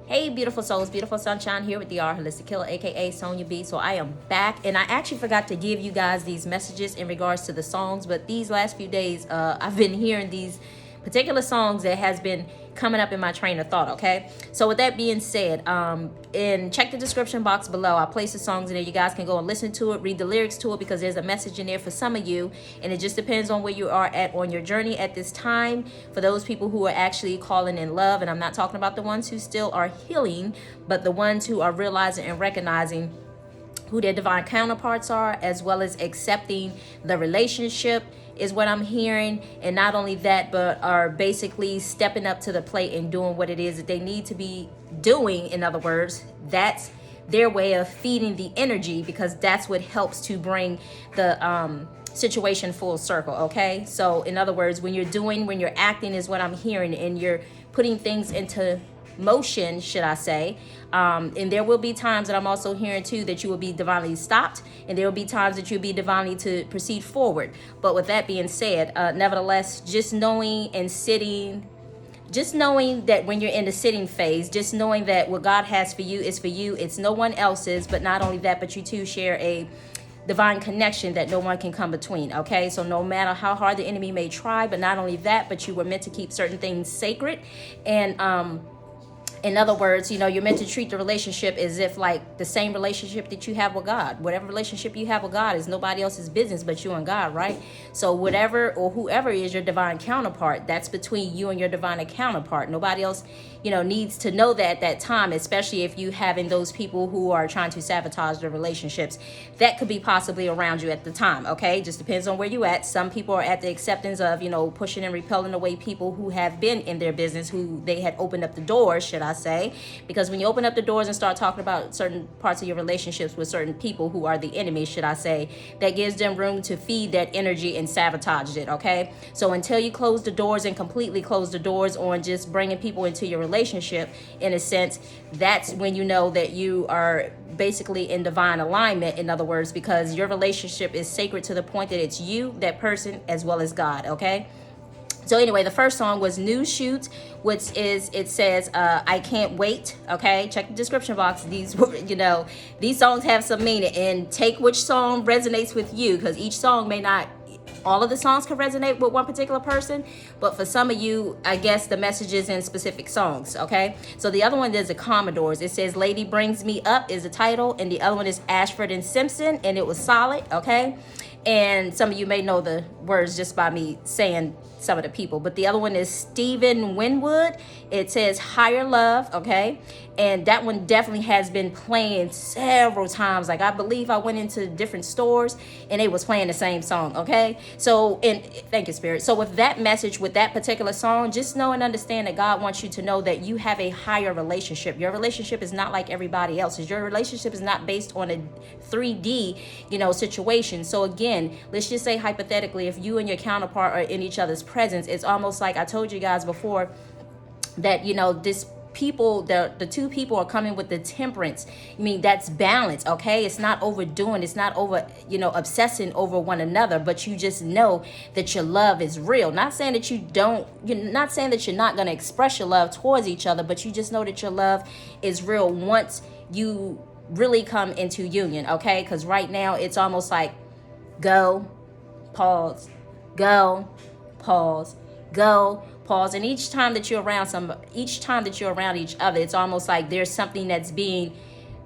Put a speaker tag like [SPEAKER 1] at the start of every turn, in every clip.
[SPEAKER 1] Hey, beautiful souls, beautiful sunshine here with the R Holistic Killer, aka Sonya B. So I am back, and I actually forgot to give you guys these messages in regards to the songs. But these last few days, I've been hearing these particular songs that has been coming up in my train of thought. Okay, so with that being said, and check the description box below. I'll place the songs in there. You guys can go and listen to it, read the lyrics to it, because there's a message in there for some of you, and it just depends on where you are at on your journey at this time. For those people who are actually calling in love, and I'm not talking about the ones who still are healing, but the ones who are realizing and recognizing who their divine counterparts are, as well as accepting the relationship is what I'm hearing. And not only that, but are basically stepping up to the plate and doing what it is that they need to be doing. In other words, that's their way of feeding the energy, because that's what helps to bring the situation full circle. Okay, so in other words, when you're acting is what I'm hearing, and you're putting things into motion, should I say. And there will be times that I'm also hearing too that you will be divinely stopped, and there will be times that you'll be divinely to proceed forward. But with that being said, nevertheless, just knowing and sitting, just knowing that when you're in the sitting phase, just knowing that what God has for you is for you, it's no one else's. But not only that, but you two share a divine connection that no one can come between. Okay, so no matter how hard the enemy may try, but not only that, but you were meant to keep certain things sacred. And in other words, you know, you're meant to treat the relationship as if like the same relationship that you have with God. Whatever relationship you have with God is nobody else's business but you and God, right? So whatever or whoever is your divine counterpart, that's between you and your divine counterpart. Nobody else, you know, needs to know that at that time, especially if you having those people who are trying to sabotage the relationships that could be possibly around you at the time. Okay, just depends on where you at. Some people are at the acceptance of, you know, pushing and repelling away people who have been in their business, who they had opened up the doors, should I say, because when you open up the doors and start talking about certain parts of your relationships with certain people who are the enemy, should I say, that gives them room to feed that energy and sabotage it. Okay, so until you close the doors and completely close the doors on just bringing people into your relationship, in a sense, that's when you know that you are basically in divine alignment. In other words, because your relationship is sacred to the point that it's you, that person, as well as God. Okay, so anyway, the first song was New Shooz, which is, it says, I Can't Wait. Okay, check the description box. These, you know, these songs have some meaning, and take which song resonates with you, because each song may not, all of the songs can resonate with one particular person, but for some of you, I guess the message is in specific songs. Okay, so the other one is the Commodores. It says Lady Brings Me Up is the title, and the other one is Ashford and Simpson, and it was solid. Okay, and some of you may know the words just by me saying some of the people, but the other one is Stephen Winwood. It says Higher Love. Okay, and that one definitely has been playing several times. Like, I believe I went into different stores and they was playing the same song. Okay, so, and thank you, Spirit. So with that message, with that particular song, just know and understand that God wants you to know that you have a higher relationship. Your relationship is not like everybody else's. Your relationship is not based on a 3D, you know, situation. So again, let's just say hypothetically, if you and your counterpart are in each other's presence, it's almost like I told you guys before that, you know, this people, the two people are coming with the temperance. I mean, that's balance. Okay, it's not overdoing, it's not over, you know, obsessing over one another, but you just know that your love is real. Not saying that you're not saying that you're not going to express your love towards each other, but you just know that your love is real once you really come into union. Okay, because right now it's almost like go, pause, go, pause, go, pause. And each time that you're around each other, it's almost like there's something that's being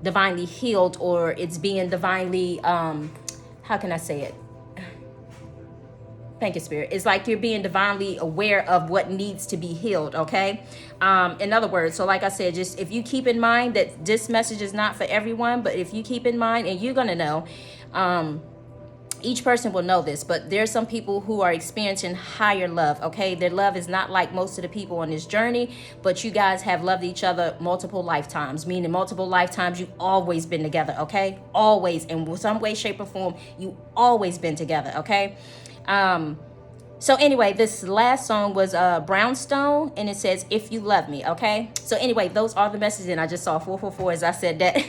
[SPEAKER 1] divinely healed, or it's being divinely, how can I say it? Thank you, Spirit. It's like you're being divinely aware of what needs to be healed. Okay, in other words, so like I said, just if you keep in mind that this message is not for everyone, but if you keep in mind, and you're gonna know, each person will know this, but there's some people who are experiencing higher love. Okay, their love is not like most of the people on this journey, but you guys have loved each other multiple lifetimes, meaning multiple lifetimes you've always been together. Okay, always, in some way, shape, or form, you always been together. Okay, So anyway, this last song was Brownstone, and it says, "If You Love Me," okay? So anyway, those are the messages, and I just saw 444 as I said that.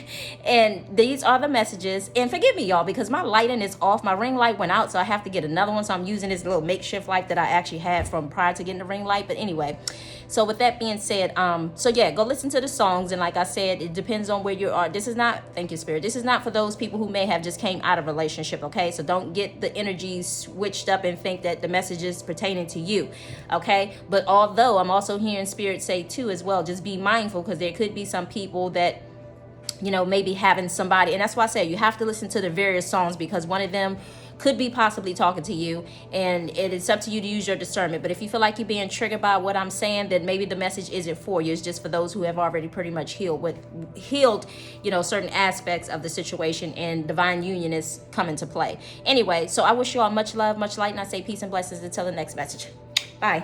[SPEAKER 1] And these are the messages, and forgive me, y'all, because my lighting is off. My ring light went out, so I have to get another one, so I'm using this little makeshift light that I actually had from prior to getting the ring light. But anyway, so with that being said, so yeah, go listen to the songs, and like I said, it depends on where you are. This is not, thank you, Spirit, this is not for those people who may have just came out of a relationship, okay? So don't get the energies switched up and think that the message is pertaining to you, okay? But although I'm also hearing Spirit say too as well, just be mindful, because there could be some people that, you know, maybe having somebody, and that's why I say you have to listen to the various songs, because one of them could be possibly talking to you, and it's up to you to use your discernment. But if you feel like you're being triggered by what I'm saying, then maybe the message isn't for you. It's just for those who have already pretty much healed, you know, certain aspects of the situation, and divine union is coming to play. Anyway, so I wish you all much love, much light, and I say peace and blessings until the next message. Bye.